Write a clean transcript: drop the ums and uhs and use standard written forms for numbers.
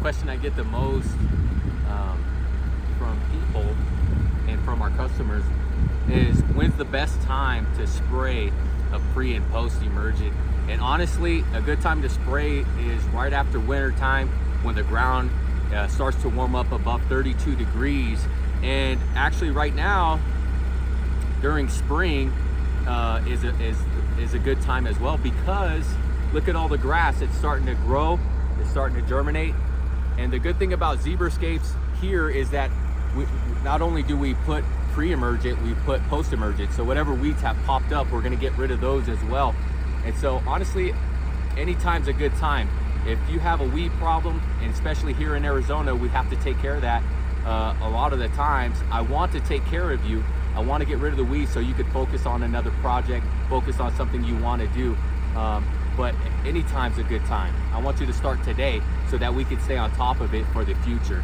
question I get the most from people and from our customers is, when's the best time to spray a pre and post emergent? And honestly, a good time to spray is right after winter time, when the ground starts to warm up above 32 degrees. And actually right now during spring is a good time as well, because look at all the grass. It's starting to grow, it's starting to germinate. And the good thing about Zebrascapes here is that not only do we put pre-emergent, we put post-emergent. So whatever weeds have popped up, we're gonna get rid of those as well. And so honestly, anytime's a good time. If you have a weed problem, and especially here in Arizona, we have to take care of that a lot of the times. I want to take care of you. I want to get rid of the weeds so you could focus on another project, focus on something you want to do. But anytime's a good time. I want you to start today so that we can stay on top of it for the future.